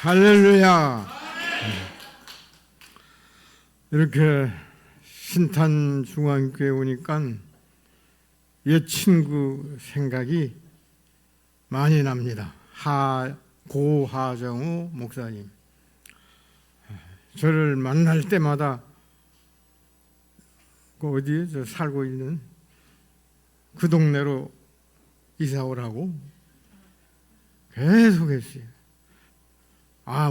할렐루야. 이렇게 신탄중앙교회 오니까 옛 친구 생각이 많이 납니다. 고하정우 목사님. 저를 만날 때마다 그 어디에 저 살고 있는 그 동네로 이사 오라고 계속 했어요.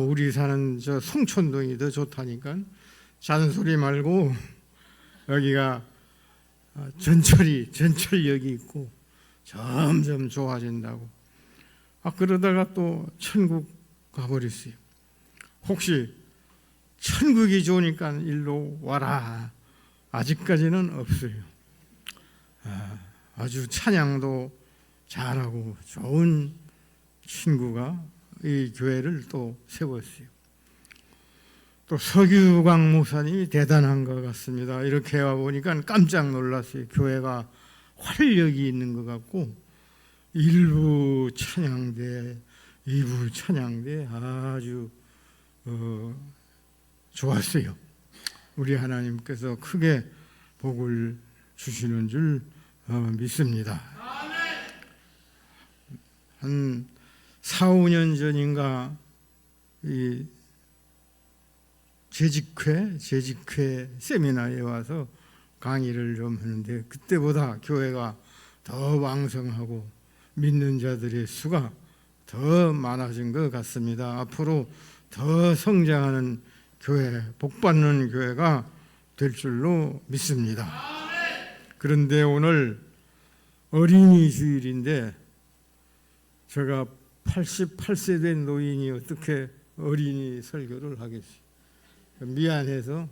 우리 사는 저 송촌동이 더 좋다니까 잔소리 말고 여기가 전철역이 있고 점점 좋아진다고. 그러다가 또 천국 가버렸어요. 혹시 천국이 좋으니까 일로 와라. 아직까지는 없어요. 아주 찬양도 잘하고 좋은 친구가 이 교회를 또 세웠어요. 또 서규광 목사님이 대단한 것 같습니다. 이렇게 와보니까 깜짝 놀랐어요. 교회가 활력이 있는 것 같고 1부 찬양대, 2부 찬양대 아주 좋았어요. 우리 하나님께서 크게 복을 주시는 줄 믿습니다. 한 4, 5년 전인가 이 재직회 세미나에 와서 강의를 좀 하는데 그때보다 교회가 더 왕성하고 믿는 자들의 수가 더 많아진 것 같습니다. 앞으로 더 성장하는 교회, 복받는 교회가 될 줄로 믿습니다. 그런데 오늘 어린이 주일인데 제가 88세 된 노인이 어떻게 어린이 설교를 하겠어요? 미안해서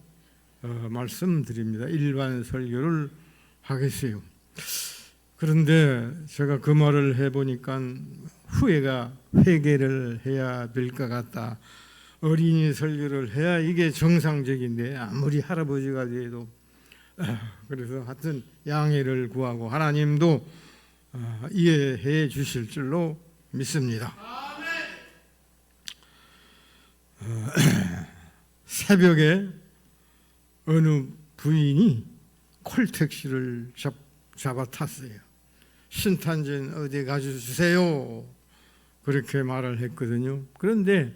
말씀드립니다. 일반 설교를 하겠어요. 그런데 제가 그 말을 해보니까 회개를 해야 될 것 같다. 어린이 설교를 해야 이게 정상적인데 아무리 할아버지가 돼도 그래서 하여튼 양해를 구하고 하나님도 이해해 주실 줄로 믿습니다. 새벽에 어느 부인이 콜택시를 잡아 탔어요. 신탄진 어디 가주세요. 그렇게 말을 했거든요. 그런데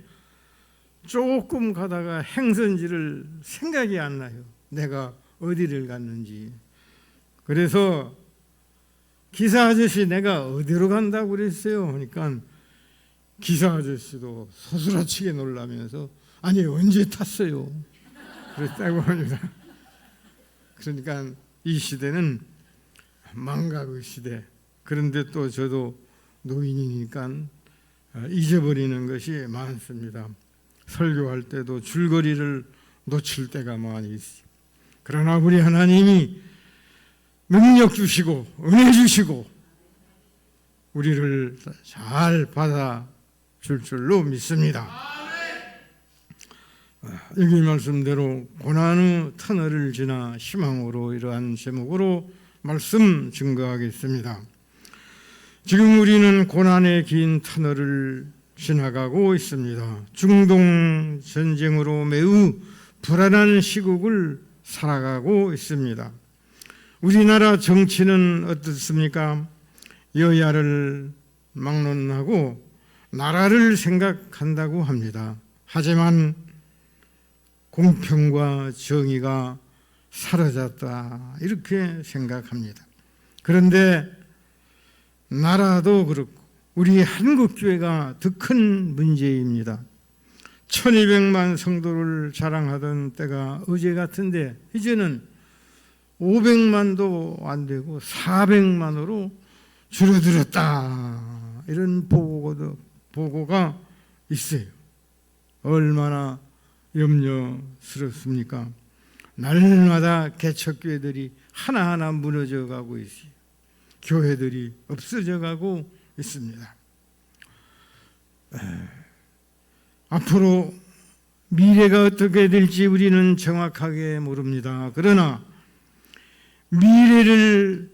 조금 가다가 행선지를 생각이 안 나요. 내가 어디를 갔는지. 그래서 기사 아저씨 내가 어디로 간다고 그랬어요. 그러니까 기사 아저씨도 소스라치게 놀라면서 아니 언제 탔어요? 그랬다고 합니다. 그러니까 이 시대는 망각의 시대. 그런데 또 저도 노인이니까 잊어버리는 것이 많습니다. 설교할 때도 줄거리를 놓칠 때가 많이 있어요. 그러나 우리 하나님이 능력 주시고 은혜 주시고 우리를 잘 받아줄 줄로 믿습니다. 여기 말씀대로 고난의 터널을 지나 희망으로 이러한 제목으로 말씀 증거하겠습니다. 지금 우리는 고난의 긴 터널을 지나가고 있습니다. 중동 전쟁으로 매우 불안한 시국을 살아가고 있습니다. 우리나라 정치는 어떻습니까? 여야를 막론하고 나라를 생각한다고 합니다. 하지만 공평과 정의가 사라졌다 이렇게 생각합니다. 그런데 나라도 그렇고 우리 한국교회가 더 큰 문제입니다. 1200만 성도를 자랑하던 때가 어제 같은데 이제는 500만도 안 되고 400만으로 줄어들었다 이런 보고가 있어요. 얼마나 염려스럽습니까? 날마다 개척교회들이 하나하나 무너져가고 있어요. 교회들이 없어져가고 있습니다. 앞으로 미래가 어떻게 될지 우리는 정확하게 모릅니다. 그러나 미래를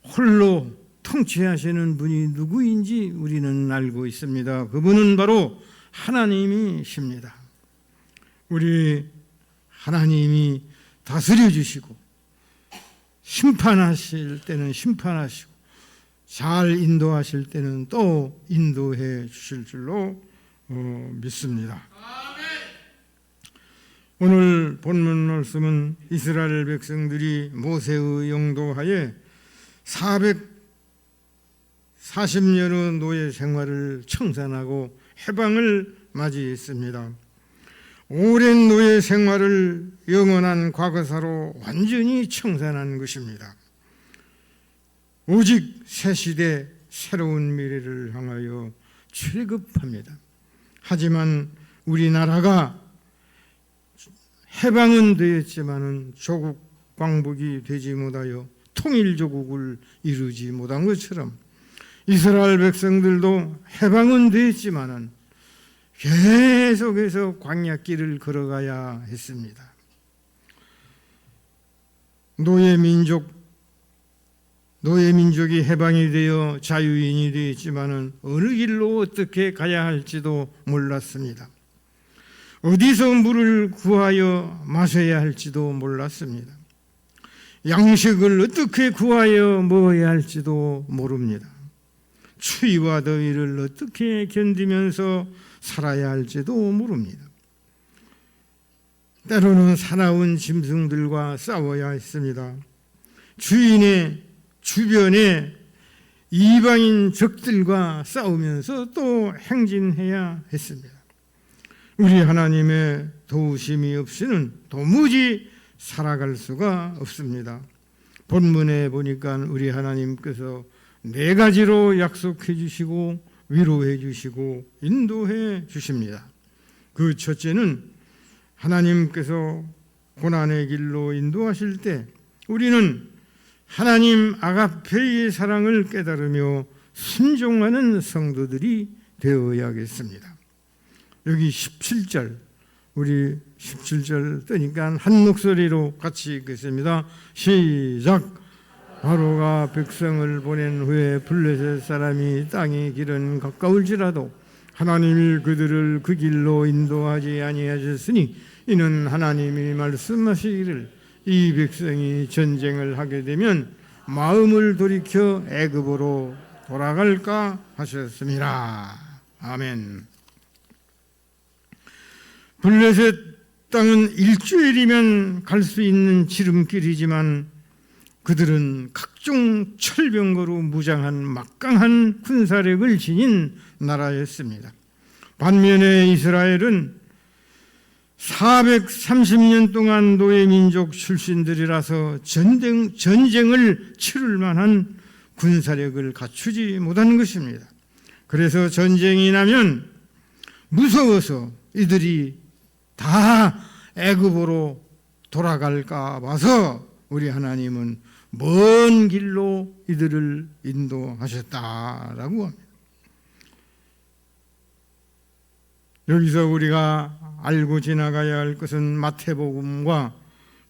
홀로 통치하시는 분이 누구인지 우리는 알고 있습니다. 그분은 바로 하나님이십니다. 우리 하나님이 다스려 주시고 심판하실 때는 심판하시고 잘 인도하실 때는 또 인도해 주실 줄로 믿습니다. 오늘 본문 말씀은 이스라엘 백성들이 모세의 용도하에 440년의 노예 생활을 청산하고 해방을 맞이했습니다. 오랜 노예 생활을 영원한 과거사로 완전히 청산한 것입니다. 오직 새 시대 새로운 미래를 향하여 출급합니다. 하지만 우리나라가 해방은 되었지만은 조국 광복이 되지 못하여 통일조국을 이루지 못한 것처럼 이스라엘 백성들도 해방은 되었지만은 계속해서 광야길을 걸어가야 했습니다. 노예 민족이 해방이 되어 자유인이 되었지만은 어느 길로 어떻게 가야 할지도 몰랐습니다. 어디서 물을 구하여 마셔야 할지도 몰랐습니다. 양식을 어떻게 구하여 먹어야 할지도 모릅니다. 추위와 더위를 어떻게 견디면서 살아야 할지도 모릅니다. 때로는 사나운 짐승들과 싸워야 했습니다. 주인의 주변에 이방인 적들과 싸우면서 또 행진해야 했습니다. 우리 하나님의 도우심이 없이는 도무지 살아갈 수가 없습니다. 본문에 보니까 우리 하나님께서 4가지로 약속해 주시고 위로해 주시고 인도해 주십니다. 그 첫째는 하나님께서 고난의 길로 인도하실 때 우리는 하나님 아가페의 사랑을 깨달으며 순종하는 성도들이 되어야겠습니다. 여기 17절, 우리 17절 뜨니까 한 목소리로 같이 읽겠습니다. 시작. 바로가 백성을 보낸 후에 블레셋 사람이 땅의 길은 가까울지라도 하나님이 그들을 그 길로 인도하지 아니하셨으니 이는 하나님이 말씀하시기를 이 백성이 전쟁을 하게 되면 마음을 돌이켜 애굽으로 돌아갈까 하셨습니다. 아멘. 블레셋 땅은 일주일이면 갈 수 있는 지름길이지만 그들은 각종 철병거로 무장한 막강한 군사력을 지닌 나라였습니다. 반면에 이스라엘은 430년 동안 노예민족 출신들이라서 전쟁을 치를 만한 군사력을 갖추지 못한 것입니다. 그래서 전쟁이 나면 무서워서 이들이 다 애굽으로 돌아갈까 봐서 우리 하나님은 먼 길로 이들을 인도하셨다라고 합니다. 여기서 우리가 알고 지나가야 할 것은 마태복음과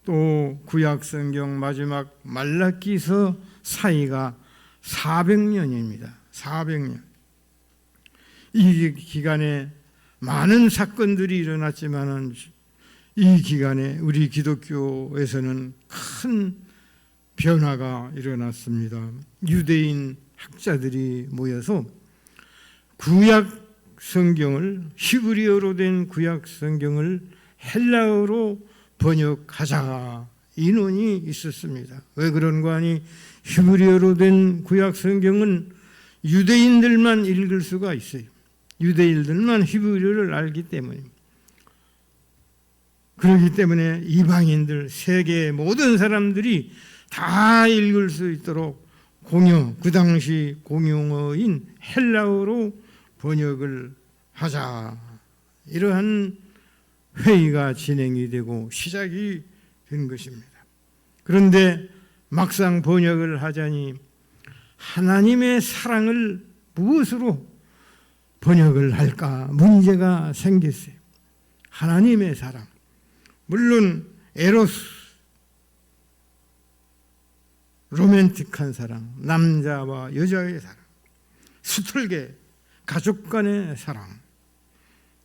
또 구약성경 마지막 말라기서 사이가 400년입니다. 400년. 이 기간에 많은 사건들이 일어났지만은 이 기간에 우리 기독교에서는 큰 변화가 일어났습니다. 유대인 학자들이 모여서 구약 성경을 히브리어로 된 구약 성경을 헬라어로 번역하자 인원이 있었습니다. 왜 그런가 하니 히브리어로 된 구약 성경은 유대인들만 읽을 수가 있어요. 유대인들만 히브리어를 알기 때문입니다. 그렇기 때문에 이방인들, 세계의 모든 사람들이 다 읽을 수 있도록 그 당시 공용어인 헬라어로 번역을 하자. 이러한 회의가 진행이 되고 시작이 된 것입니다. 그런데 막상 번역을 하자니 하나님의 사랑을 무엇으로 번역을 할까 문제가 생겼어요. 하나님의 사랑. 물론 에로스, 로맨틱한 사랑, 남자와 여자의 사랑, 수틀게 가족 간의 사랑,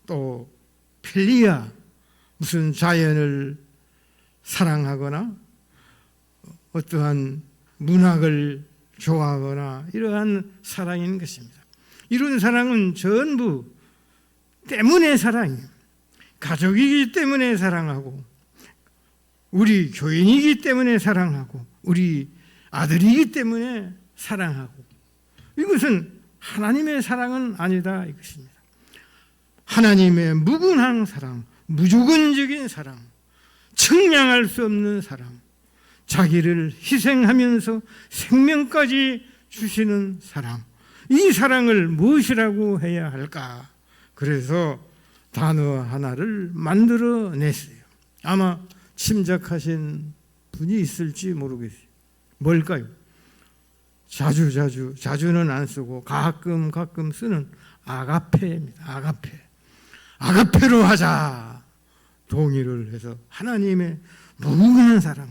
또 필리아, 무슨 자연을 사랑하거나 어떠한 문학을 좋아하거나 이러한 사랑인 것입니다. 이런 사랑은 전부 때문에 사랑이에요. 가족이기 때문에 사랑하고, 우리 교인이기 때문에 사랑하고, 우리 아들이기 때문에 사랑하고, 이것은 하나님의 사랑은 아니다 이것입니다. 하나님의 무궁한 사랑, 무조건적인 사랑, 측량할 수 없는 사랑, 자기를 희생하면서 생명까지 주시는 사랑, 이 사랑을 무엇이라고 해야 할까? 그래서 단어 하나를 만들어냈어요. 아마 짐작하신 분이 있을지 모르겠어요. 뭘까요? 자주는 안 쓰고 가끔 쓰는 아가페입니다. 아가페로 하자. 동의를 해서 하나님의 무궁한 사랑,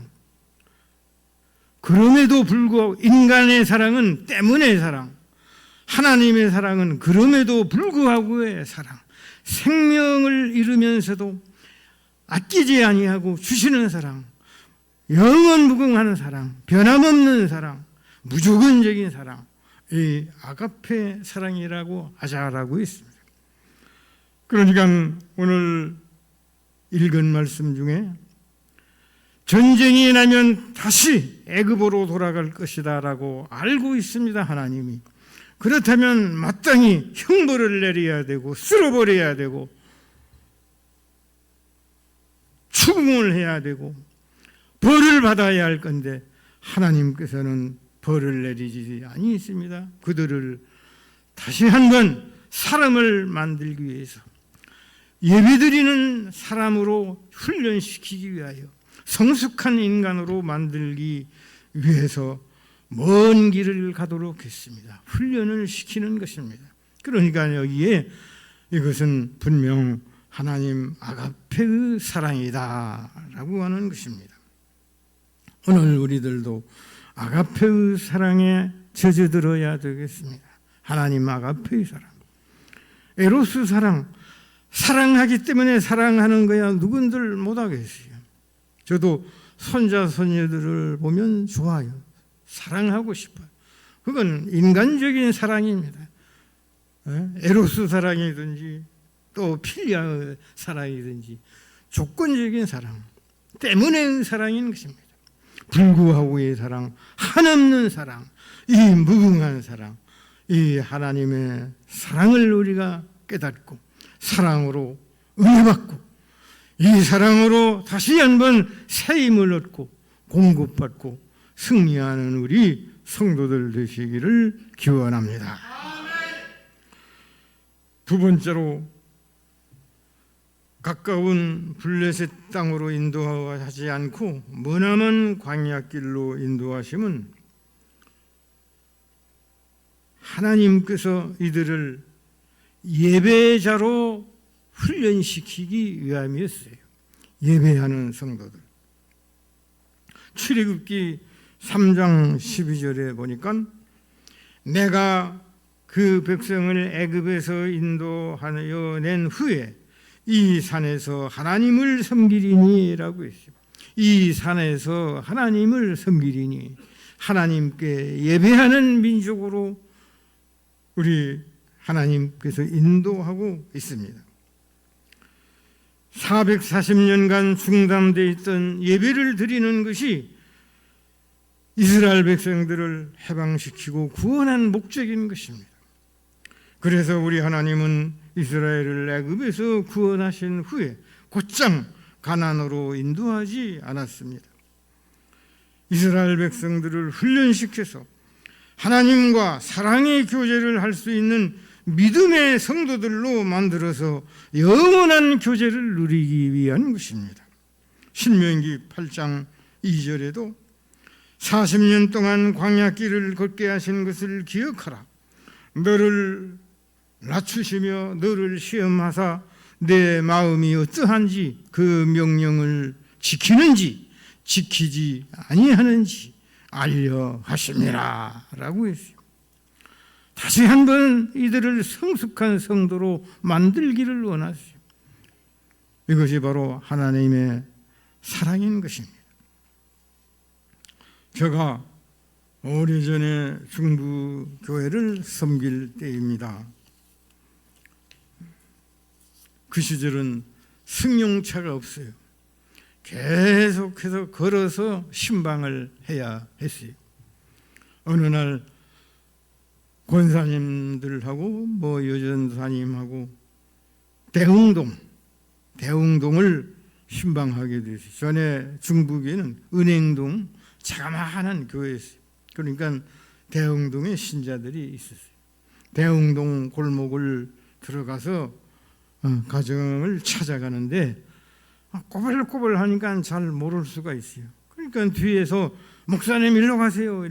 그럼에도 불구하고 인간의 사랑은 때문에 사랑, 하나님의 사랑은 그럼에도 불구하고의 사랑, 생명을 잃으면서도 아끼지 아니하고 주시는 사랑, 영원 무궁한 사랑, 변함없는 사랑, 무조건적인 사랑, 이 아가페 사랑이라고 하자라고 있습니다. 그러니까 오늘 읽은 말씀 중에 전쟁이 나면 다시 애굽으로 돌아갈 것이다라고 알고 있습니다. 하나님이. 그렇다면 마땅히 형벌을 내려야 되고 쓸어버려야 되고 추궁을 해야 되고 벌을 받아야 할 건데 하나님께서는 벌을 내리지 아니했습니다. 그들을 다시 한번 사람을 만들기 위해서, 예배드리는 사람으로 훈련시키기 위하여, 성숙한 인간으로 만들기 위해서 먼 길을 가도록 했습니다. 훈련을 시키는 것입니다. 그러니까 여기에 이것은 분명 하나님 아가페의 사랑이다라고 하는 것입니다. 오늘 우리들도 아가페의 사랑에 젖어들어야 되겠습니다. 하나님 아가페의 사랑, 에로스 사랑, 사랑하기 때문에 사랑하는 거야 누군들 못하겠어요. 저도 손자 손녀들을 보면 좋아요. 사랑하고 싶어요. 그건 인간적인 사랑입니다. 에로스 사랑이든지 또 필리아 사랑이든지 조건적인 사랑 때문에 사랑인 것입니다. 불구하고의 사랑, 한없는 사랑, 이 무궁한 사랑, 이 하나님의 사랑을 우리가 깨닫고 사랑으로 은혜받고 이 사랑으로 다시 한번 새 힘을 얻고 공급받고 승리하는 우리 성도들 되시기를 기원합니다. 두 번째로, 가까운 블레셋 땅으로 인도하지 않고 머나먼 광야길로 인도하심은 하나님께서 이들을 예배자로 훈련시키기 위함이었어요. 예배하는 성도들. 출애굽기 3장 12절에 보니까 내가 그 백성을 애굽에서 인도하여 낸 후에 이 산에서 하나님을 섬기리니 라고 했어요. 이 산에서 하나님을 섬기리니, 하나님께 예배하는 민족으로 우리 하나님께서 인도하고 있습니다. 440년간 중단되어 있던 예배를 드리는 것이 이스라엘 백성들을 해방시키고 구원한 목적인 것입니다. 그래서 우리 하나님은 이스라엘을 애굽에서 구원하신 후에 곧장 가나안으로 인도하지 않았습니다. 이스라엘 백성들을 훈련시켜서 하나님과 사랑의 교제를 할 수 있는 믿음의 성도들로 만들어서 영원한 교제를 누리기 위한 것입니다. 신명기 8장 2절에도 40년 동안 광야길을 걷게 하신 것을 기억하라. 너를 낮추시며 너를 시험하사 내 마음이 어떠한지 그 명령을 지키는지 지키지 아니하는지 알려 하심이라 라고 했어요. 다시 한번 이들을 성숙한 성도로 만들기를 원하시오. 이것이 바로 하나님의 사랑인 것입니다. 제가 오래전에 중부교회를 섬길 때입니다. 그 시절은 승용차가 없어요. 계속해서 걸어서 신방을 해야 했어요. 어느 날 권사님들하고 여전사님하고 대흥동을 신방하게 됐어요. 전에 중부교회는 은행동 자그마한 교회였어요. 그러니까 대흥동에 신자들이 있었어요. 대흥동 골목을 들어가서 가정을 찾아가는데 꼬불꼬불 하니까 잘 모를 수가 있어요. 그러니까 뒤에서 목사님 일로 가세요.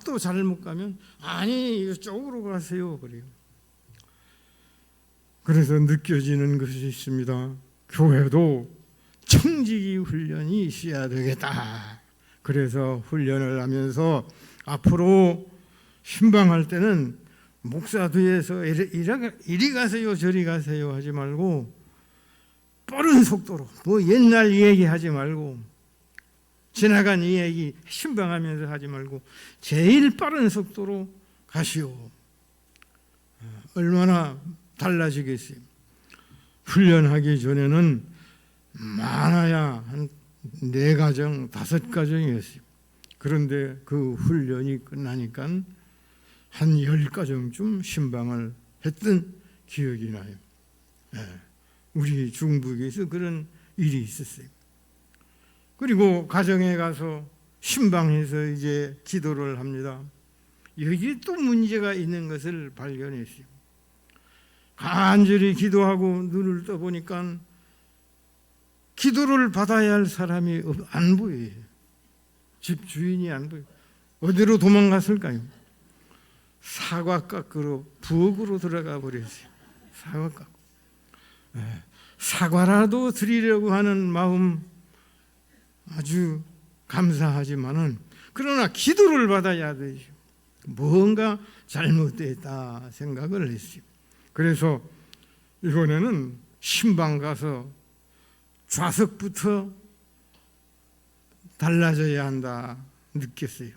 또 잘못 가면 아니 이쪽으로 가세요. 그래요. 그래서 느껴지는 것이 있습니다. 교회도 청지기 훈련이 있어야 되겠다. 그래서 훈련을 하면서 앞으로 신방할 때는 목사 뒤에서 이리 가세요 저리 가세요 하지 말고 빠른 속도로 옛날 얘기하지 말고 지나간 이야기 신방하면서 하지 말고 제일 빠른 속도로 가시오. 얼마나 달라지겠어요. 훈련하기 전에는 많아야 한 4가정, 5가정이었어요. 그런데 그 훈련이 끝나니까 한 10가정쯤 신방을 했던 기억이 나요. 우리 중부에서 그런 일이 있었어요. 그리고 가정에 가서 신방해서 이제 기도를 합니다. 여기 또 문제가 있는 것을 발견했어요. 간절히 기도하고 눈을 떠보니까 기도를 받아야 할 사람이 안 보여요. 집 주인이 안 보여요. 어디로 도망갔을까요? 사과 깎으러 부엌으로 들어가 버렸어요. 사과 깎고. 사과라도 드리려고 하는 마음 아주 감사하지만은 그러나 기도를 받아야 되죠. 뭔가 잘못됐다 생각을 했어요. 그래서 이번에는 신방 가서 좌석부터 달라져야 한다 느꼈어요.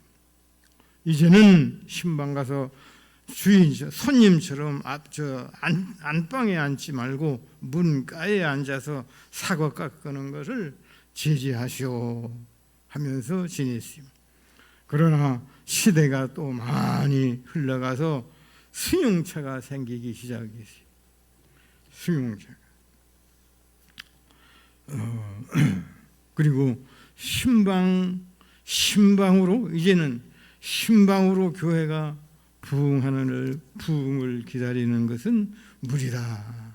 이제는 신방 가서 손님처럼 안방에 앉지 말고 문가에 앉아서 사과 깎는 것을 제지하시오 하면서 지냈어요. 그러나 시대가 또 많이 흘러가서 승용차가 생기기 시작했어요. 승용차가. 그리고 신방으로 이제는 신방으로 교회가 부흥을 기다리는 것은 무리다.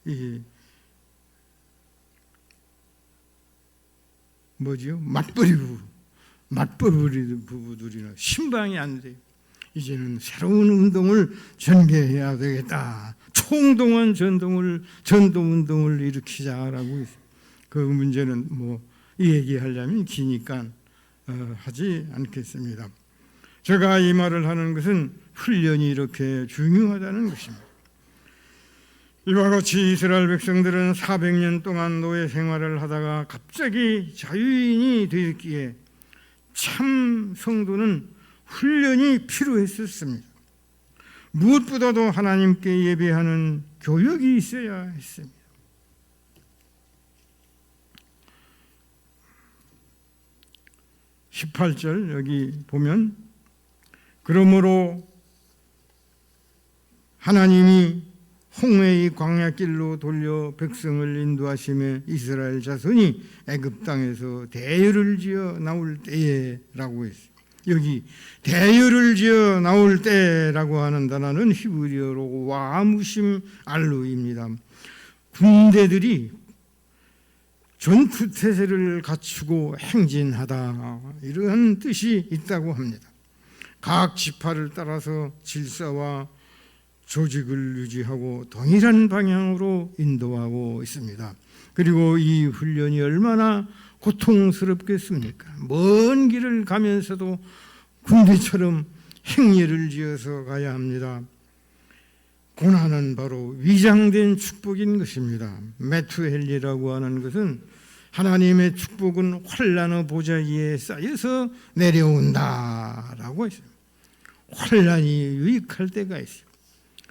이 뭐지요? 맞벌이 부부들이나 신방이 안 돼요. 이제는 새로운 운동을 전개해야 되겠다. 총동원 전도운동을 일으키자라고 했어요. 그 문제는 이 얘기하려면 기니까 하지 않겠습니다. 제가 이 말을 하는 것은 훈련이 이렇게 중요하다는 것입니다. 이와 같이 이스라엘 백성들은 400년 동안 노예 생활을 하다가 갑자기 자유인이 되었기에 참 성도는 훈련이 필요했었습니다. 무엇보다도 하나님께 예배하는 교육이 있어야 했습니다. (18절) 여기 보면 그러므로 하나님이 홍해의 광야길로 돌려 백성을 인도하심에 이스라엘 자손이 애굽 땅에서 대열을 지어 나올 때에라고 했어요. 여기 대열을 지어 나올 때라고 하는 단어는 히브리어로 와무심 알루입니다. 군대들이 전투태세를 갖추고 행진하다 이러한 뜻이 있다고 합니다. 각 지파를 따라서 질서와 조직을 유지하고 동일한 방향으로 인도하고 있습니다. 그리고 이 훈련이 얼마나 고통스럽겠습니까? 먼 길을 가면서도 군대처럼 행렬을 지어서 가야 합니다. 고난은 바로 위장된 축복인 것입니다. 메투헬리라고 하는 것은 하나님의 축복은 환난의 보자기에 쌓여서 내려온다라고 했어요. 환난이 유익할 때가 있어요.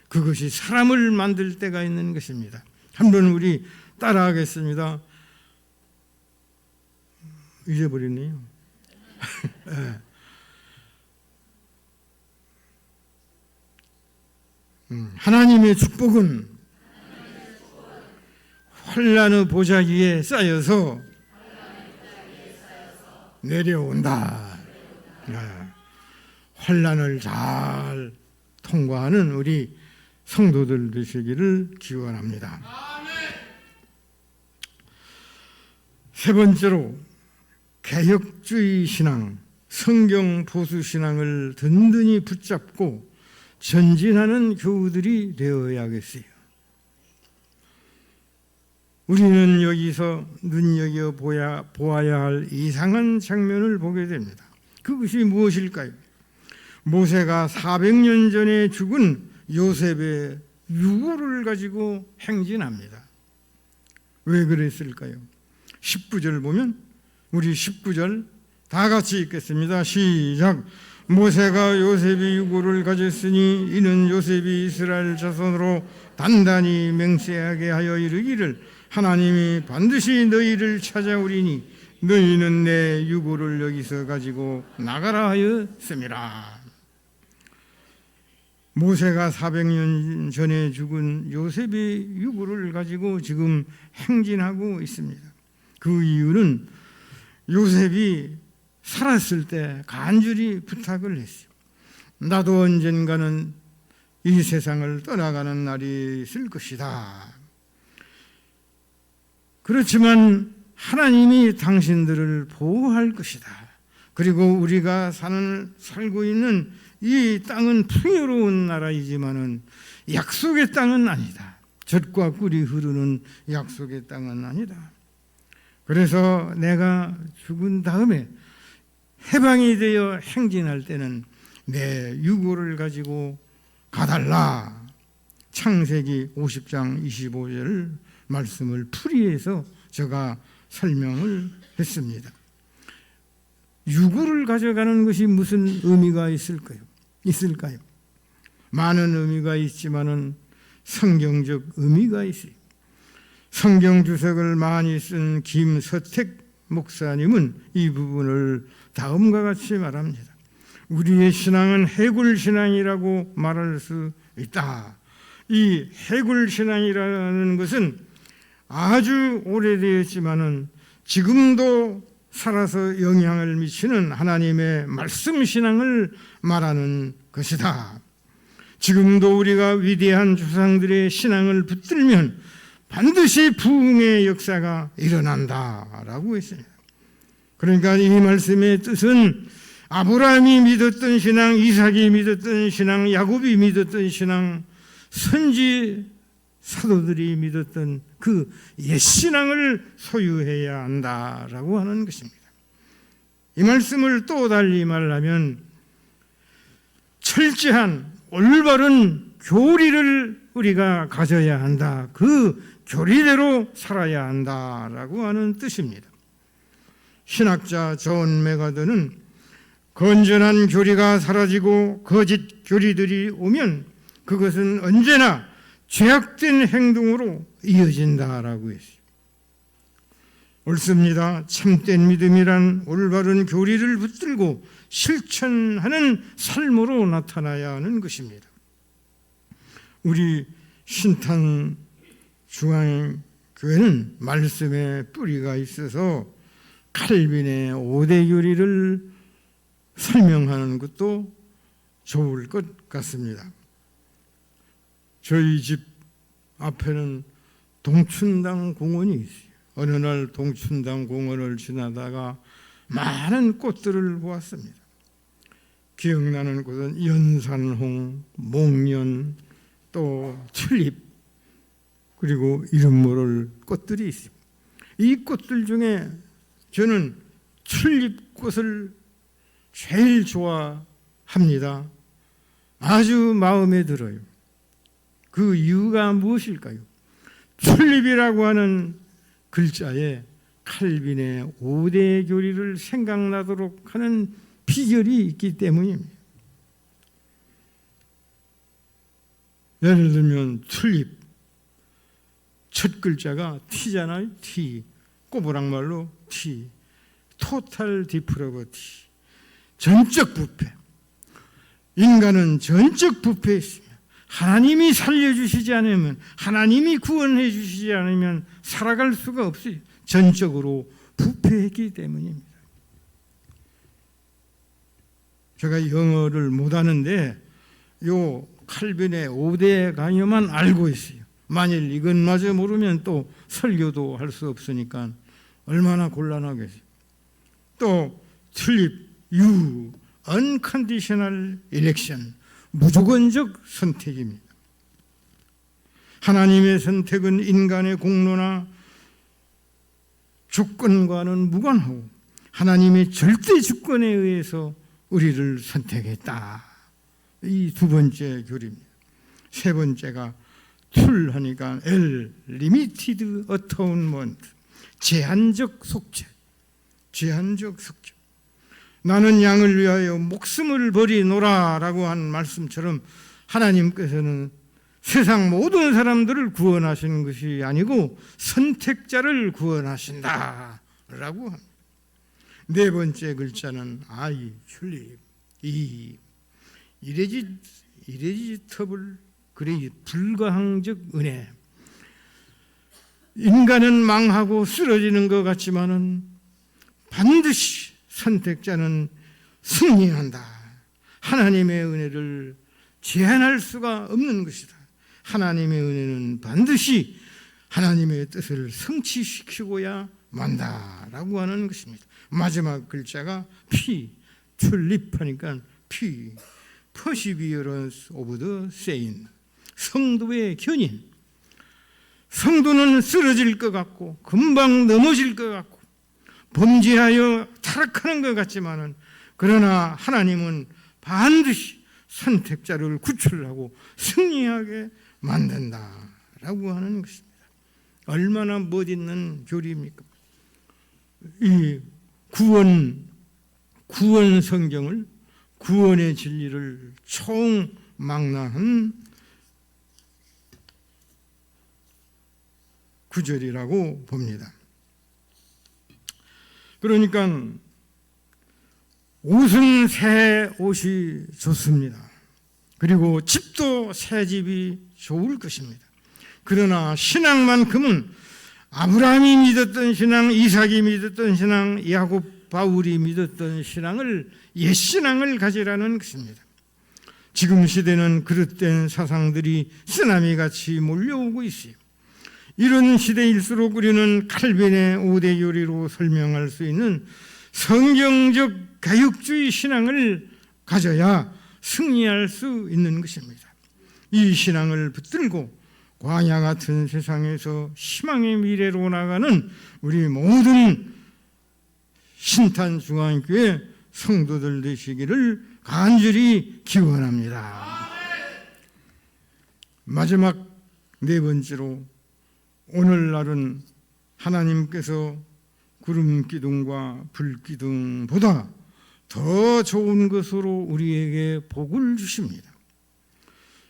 그것이 사람을 만들 때가 있는 것입니다. 한번 우리 따라하겠습니다. 잊어버렸네요. 네. 하나님의 축복은 환난의 보자기에 쌓여서 내려온다. 환난을 잘 통과하는 우리 성도들 되시기를 기원합니다. 세 번째로 개혁주의 신앙, 성경 보수 신앙을 든든히 붙잡고 전진하는 교우들이 되어야겠어요. 우리는 여기서 눈여겨보아야 할 이상한 장면을 보게 됩니다. 그것이 무엇일까요? 모세가 400년 전에 죽은 요셉의 유고를 가지고 행진합니다. 왜 그랬을까요? 19절 보면, 우리 19절 다 같이 읽겠습니다. 시작. 모세가 요셉의 유고를 가졌으니 이는 요셉이 이스라엘 자손으로 단단히 맹세하게 하여 이르기를 하나님이 반드시 너희를 찾아오리니 너희는 내 유고를 여기서 가지고 나가라 하였음이라. 모세가 400년 전에 죽은 요셉의 유고를 가지고 지금 행진하고 있습니다. 그 이유는 요셉이 살았을 때 간절히 부탁을 했어요. 나도 언젠가는 이 세상을 떠나가는 날이 있을 것이다. 그렇지만 하나님이 당신들을 보호할 것이다. 그리고 우리가 살고 있는 이 땅은 풍요로운 나라이지만은 약속의 땅은 아니다. 젖과 꿀이 흐르는 약속의 땅은 아니다. 그래서 내가 죽은 다음에 해방이 되어 행진할 때는 내 유고를 가지고 가달라. 창세기 50장 25절 말씀을 풀이해서 제가 설명을 했습니다. 유고를 가져가는 것이 무슨 의미가 있을까요? 많은 의미가 있지만은 성경적 의미가 있어요. 성경 주석을 많이 쓴 김서택 목사님은 이 부분을 다음과 같이 말합니다. 우리의 신앙은 해굴신앙이라고 말할 수 있다. 이 해굴신앙이라는 것은 아주 오래되었지만은 지금도 살아서 영향을 미치는 하나님의 말씀신앙을 말하는 것이다. 지금도 우리가 위대한 조상들의 신앙을 붙들면 반드시 부흥의 역사가 일어난다라고 했습니다. 그러니까 이 말씀의 뜻은 아브라함이 믿었던 신앙, 이삭이 믿었던 신앙, 야곱이 믿었던 신앙, 선지 사도들이 믿었던 그 옛신앙을 소유해야 한다라고 하는 것입니다. 이 말씀을 또 달리 말하면 철저한 올바른 교리를 우리가 가져야 한다. 그 교리대로 살아야 한다라고 하는 뜻입니다. 신학자 존 메가더는 건전한 교리가 사라지고 거짓 교리들이 오면 그것은 언제나 죄악된 행동으로 이어진다라고 했어요. 옳습니다. 참된 믿음이란 올바른 교리를 붙들고 실천하는 삶으로 나타나야 하는 것입니다. 우리 신탄 중앙교회는 말씀에 뿌리가 있어서 칼빈의 5대 교리를 설명하는 것도 좋을 것 같습니다. 저희 집 앞에는 동춘당 공원이 있어요. 어느 날 동춘당 공원을 지나다가 많은 꽃들을 보았습니다. 기억나는 꽃은 연산홍, 목련, 또 튤립, 그리고 이름 모를 꽃들이 있습니다. 이 꽃들 중에 저는 튤립꽃을 제일 좋아합니다. 아주 마음에 들어요. 그 이유가 무엇일까요? 튤립이라고 하는 글자에 칼빈의 5대 교리를 생각나도록 하는 비결이 있기 때문입니다. 예를 들면 튤립, 첫 글자가 T잖아요. T, 꼬부랑말로 T, 토탈 디프러버티, 전적 부패. 인간은 전적 부패에 있으며 하나님이 살려주시지 않으면, 하나님이 구원해 주시지 않으면 살아갈 수가 없어요. 전적으로 부패했기 때문입니다. 제가 영어를 못하는데 요 칼빈의 5대 강요만 알고 있어요. 만일 이것마저 모르면 또 설교도 할 수 없으니까 얼마나 곤란하겠어요. 또 튤립, U, unconditional election, 무조건적 선택입니다. 하나님의 선택은 인간의 공로나 조건과는 무관하고 하나님의 절대 주권에 의해서 우리를 선택했다. 이 두 번째 교리입니다. 세 번째가 툴 하니까 L, limited atonement, 제한적 속죄. 제한적 속죄. 나는 양을 위하여 목숨을 버리노라 라고 한 말씀처럼 하나님께서는 세상 모든 사람들을 구원하시는 것이 아니고 선택자를 구원하신다 라고 합니다. 네 번째 글자는 I, 튤립, E, irresistible, 그래 불가항적 은혜. 인간은 망하고 쓰러지는 것 같지만은 반드시 선택자는 승리한다. 하나님의 은혜를 제한할 수가 없는 것이다. 하나님의 은혜는 반드시 하나님의 뜻을 성취시키고야 만다라고 하는 것입니다. 마지막 글자가 P, 튤립하니까 P, perseverance of the saint, 성도의 견인. 성도는 쓰러질 것 같고 금방 넘어질 것 같고 범죄하여 타락하는 것 같지만은, 그러나 하나님은 반드시 선택자를 구출하고 승리하게 만든다라고 하는 것입니다. 얼마나 멋있는 교리입니까? 이 구원 성경을, 구원의 진리를 총망라한 구절이라고 봅니다. 그러니까 옷은 새 옷이 좋습니다. 그리고 집도 새 집이 좋을 것입니다. 그러나 신앙만큼은 아브라함이 믿었던 신앙, 이삭이 믿었던 신앙, 야곱, 바울이 믿었던 신앙을, 옛신앙을 가지라는 것입니다. 지금 시대는 그릇된 사상들이 쓰나미같이 몰려오고 있어요. 이런 시대일수록 우리는 칼빈의 5대 교리로 설명할 수 있는 성경적 개혁주의 신앙을 가져야 승리할 수 있는 것입니다. 이 신앙을 붙들고 광야 같은 세상에서 희망의 미래로 나가는 우리 모든 신탄중앙교회 성도들 되시기를 간절히 기원합니다. 마지막 네 번째로, 오늘날은 하나님께서 구름 기둥과 불 기둥보다 더 좋은 것으로 우리에게 복을 주십니다.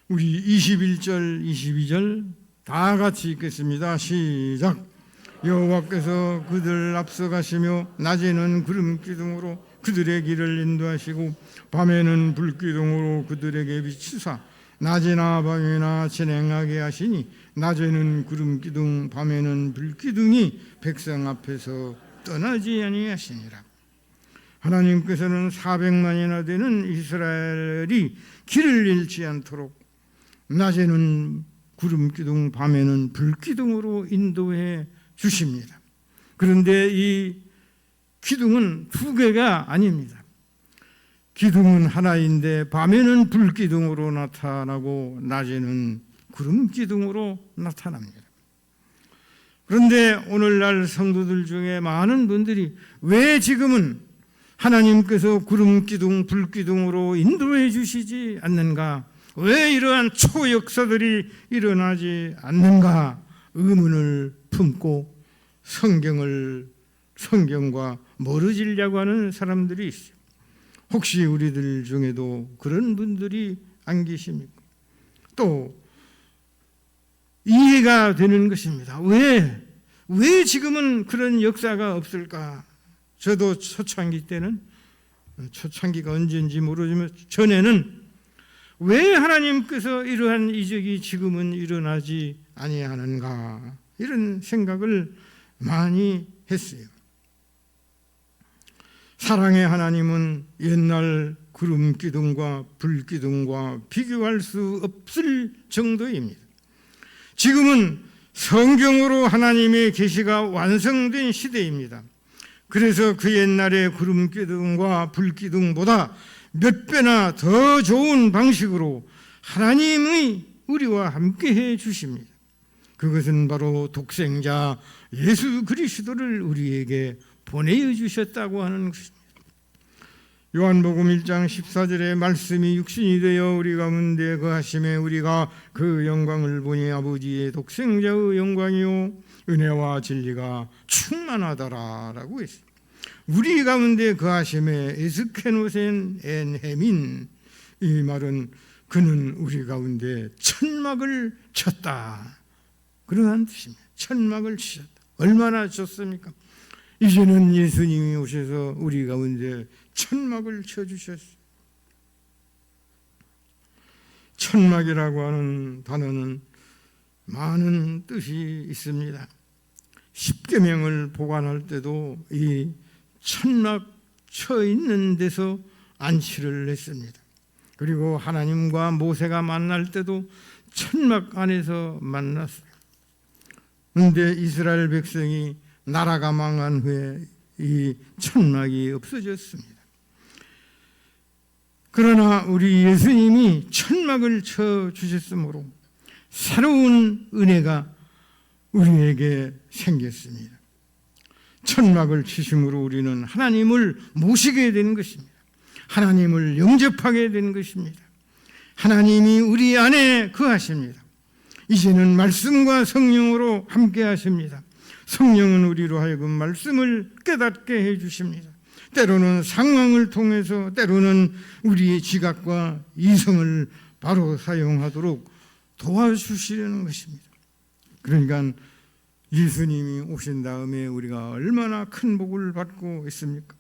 우리 21절, 22절 다 같이 읽겠습니다. 시작. 여호와께서 그들 앞서가시며 낮에는 구름 기둥으로 그들의 길을 인도하시고 밤에는 불 기둥으로 그들에게 비추사 낮이나 밤이나 진행하게 하시니 낮에는 구름 기둥, 밤에는 불 기둥이 백성 앞에서 떠나지 아니하시니라. 하나님께서는 400만이나 되는 이스라엘이 길을 잃지 않도록 낮에는 구름 기둥, 밤에는 불 기둥으로 인도해 주십니다. 그런데 이 기둥은 두 개가 아닙니다. 기둥은 하나인데 밤에는 불 기둥으로 나타나고 낮에는 구름 기둥으로 나타납니다. 그런데 오늘날 성도들 중에 많은 분들이 왜 지금은 하나님께서 구름 기둥, 불 기둥으로 인도해 주시지 않는가? 왜 이러한 초역사들이 일어나지 않는가? 의문을 품고 성경과 멀어지려고 하는 사람들이 있어요. 혹시 우리들 중에도 그런 분들이 안 계십니까? 또 이해가 되는 것입니다. 왜 지금은 그런 역사가 없을까? 저도 초창기가 언제인지 모르지만 전에는 왜 하나님께서 이러한 이적이 지금은 일어나지 아니하는가, 이런 생각을 많이 했어요. 사랑의 하나님은 옛날 구름 기둥과 불 기둥과 비교할 수 없을 정도입니다. 지금은 성경으로 하나님의 계시가 완성된 시대입니다. 그래서 그 옛날의 구름 기둥과 불 기둥보다 몇 배나 더 좋은 방식으로 하나님이 우리와 함께 해 주십니다. 그것은 바로 독생자 예수 그리스도를 우리에게 보내주셨다고 하는 것입니다. 요한복음 1장 14절에 말씀이 육신이 되어 우리 가운데 거하심에 우리가 그 영광을 보니 아버지의 독생자의 영광이요 은혜와 진리가 충만하더라라고 했습니다. 우리 가운데 거하심에 에스케노센 엔 헤민, 이 말은 그는 우리 가운데 천막을 쳤다, 그러한 뜻입니다. 천막을 치셨다. 얼마나 좋습니까? 이제는 예수님이 오셔서 우리 가운데 천막을 쳐주셨어요. 천막이라고 하는 단어는 많은 뜻이 있습니다. 십계명을 보관할 때도 이 천막 쳐 있는 데서 안치를 했습니다. 그리고 하나님과 모세가 만날 때도 천막 안에서 만났어요. 그런데 이스라엘 백성이 나라가 망한 후에 이 천막이 없어졌습니다. 그러나 우리 예수님이 천막을 쳐 주셨으므로 새로운 은혜가 우리에게 생겼습니다. 천막을 치심으로 우리는 하나님을 모시게 되는 것입니다. 하나님을 영접하게 되는 것입니다. 하나님이 우리 안에 거하십니다. 이제는 말씀과 성령으로 함께 하십니다. 성령은 우리로 하여금 말씀을 깨닫게 해 주십니다. 때로는 상황을 통해서, 때로는 우리의 지각과 이성을 바로 사용하도록 도와주시려는 것입니다. 그러니까 예수님이 오신 다음에 우리가 얼마나 큰 복을 받고 있습니까?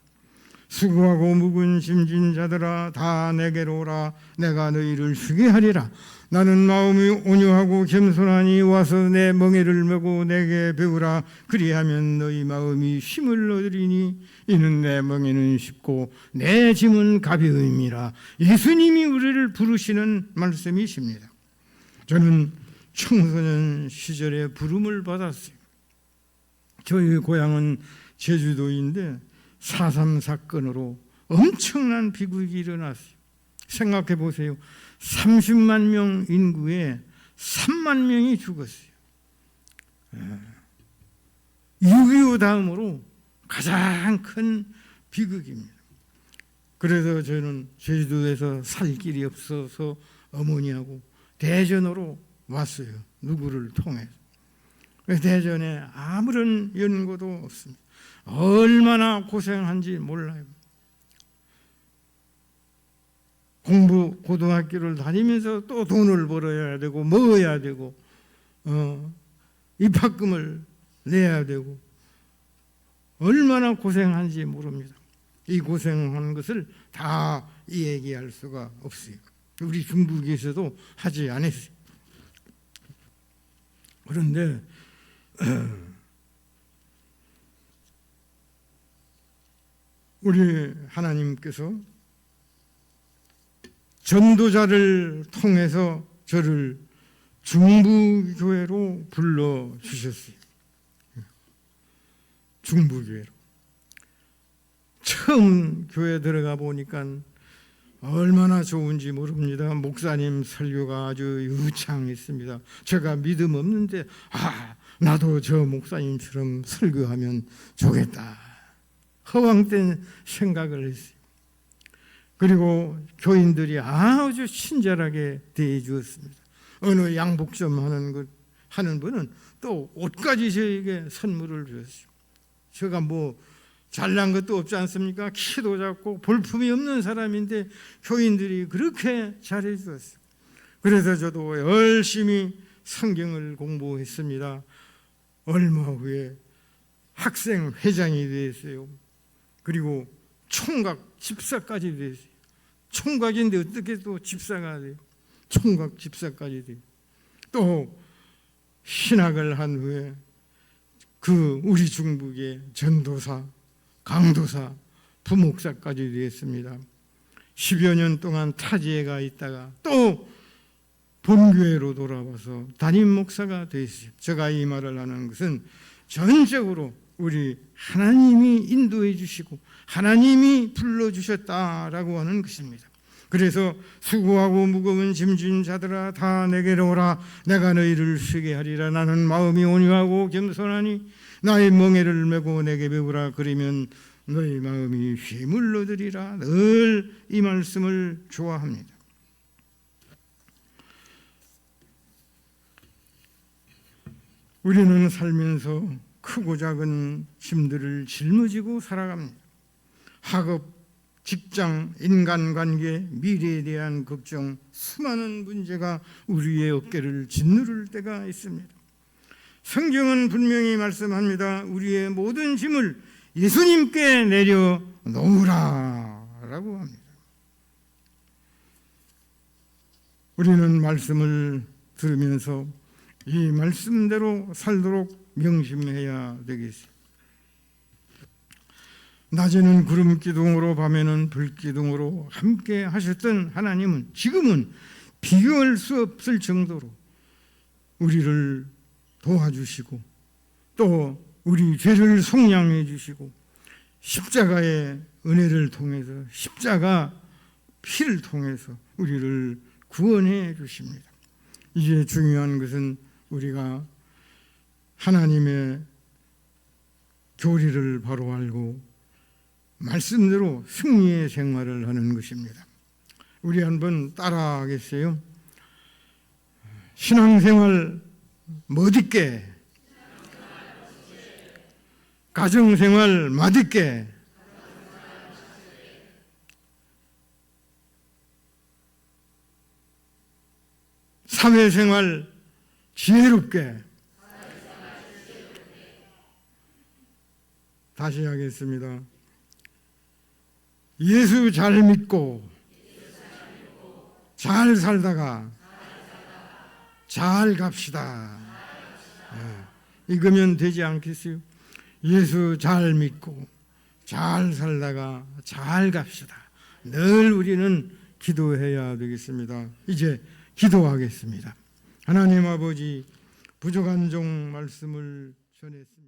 수고하고 묵은 짐진 자들아 다 내게로 오라. 내가 너희를 쉬게 하리라. 나는 마음이 온유하고 겸손하니 와서 내 멍에를 메고 내게 배우라. 그리하면 너희 마음이 쉼을 얻으리니 이는 내 멍에는 쉽고 내 짐은 가벼움이라. 예수님이 우리를 부르시는 말씀이십니다. 저는 청소년 시절에 부름을 받았어요. 저희 고향은 제주도인데 4.3 사건으로 엄청난 비극이 일어났어요. 생각해 보세요. 30만 명 인구에 3만 명이 죽었어요. 6.25 다음으로 가장 큰 비극입니다. 그래서 저는 제주도에서 살 길이 없어서 어머니하고 대전으로 왔어요. 누구를 통해서. 대전에 아무런 연고도 없습니다. 얼마나 고생한지 몰라요. 고등학교를 다니면서 또 돈을 벌어야 되고 먹어야 되고 입학금을 내야 되고 얼마나 고생한지 모릅니다. 이 고생한 것을 다 얘기할 수가 없어요. 우리 중국에서도 하지 않았어요. 그런데 우리 하나님께서 전도자를 통해서 저를 중부교회로 불러주셨어요. 중부교회로. 처음 교회 들어가 보니까 얼마나 좋은지 모릅니다. 목사님 설교가 아주 유창했습니다. 제가 믿음 없는데 나도 저 목사님처럼 설교하면 좋겠다. 허황된 생각을 했어요. 그리고 교인들이 아주 친절하게 대해 주었습니다. 어느 양복점 하는 분은 또 옷까지 저에게 선물을 주었어요. 제가 뭐 잘난 것도 없지 않습니까? 키도 작고 볼품이 없는 사람인데 교인들이 그렇게 잘해 주었어요. 그래서 저도 열심히 성경을 공부했습니다. 얼마 후에 학생 회장이 됐어요. 그리고 총각 집사까지 됐어요. 총각인데 어떻게 또 집사가 돼요? 총각 집사까지 돼요. 또 신학을 한 후에 우리 중국의 전도사, 강도사, 부목사까지 되었습니다. 10여 년 동안 타지에 가 있다가 또 본교회로 돌아와서 담임 목사가 되었어요. 제가 이 말을 하는 것은 전적으로 우리 하나님이 인도해 주시고 하나님이 불러주셨다라고 하는 것입니다. 그래서 수고하고 무거운 짐진 자들아 다 내게로 오라. 내가 너희를 쉬게 하리라. 나는 마음이 온유하고 겸손하니 나의 멍에를 메고 내게 배우라. 그러면 너희 마음이 쉼을 얻으리라. 늘 이 말씀을 좋아합니다. 우리는 살면서 크고 작은 짐들을 짊어지고 살아갑니다. 학업, 직장, 인간관계, 미래에 대한 걱정, 수많은 문제가 우리의 어깨를 짓누를 때가 있습니다. 성경은 분명히 말씀합니다. 우리의 모든 짐을 예수님께 내려놓으라 라고 합니다. 우리는 말씀을 들으면서 이 말씀대로 살도록 명심해야 되겠습니다. 낮에는 구름 기둥으로 밤에는 불 기둥으로 함께 하셨던 하나님은 지금은 비교할 수 없을 정도로 우리를 도와주시고 또 우리 죄를 속량해 주시고 십자가의 은혜를 통해서 십자가 피를 통해서 우리를 구원해 주십니다. 이제 중요한 것은 우리가 하나님의 교리를 바로 알고 말씀대로 승리의 생활을 하는 것입니다. 우리 한번 따라하겠어요? 신앙생활 멋있게, 가정생활 맛있게, 사회생활 지혜롭게. 다시 하겠습니다. 예수 잘 믿고 잘 살다가 잘 갑시다. 이거면 되지 않겠어요? 예수 잘 믿고 잘 살다가 잘 갑시다. 늘 우리는 기도해야 되겠습니다. 이제 기도하겠습니다. 하나님 아버지, 부족한 종 말씀을 전했습니다.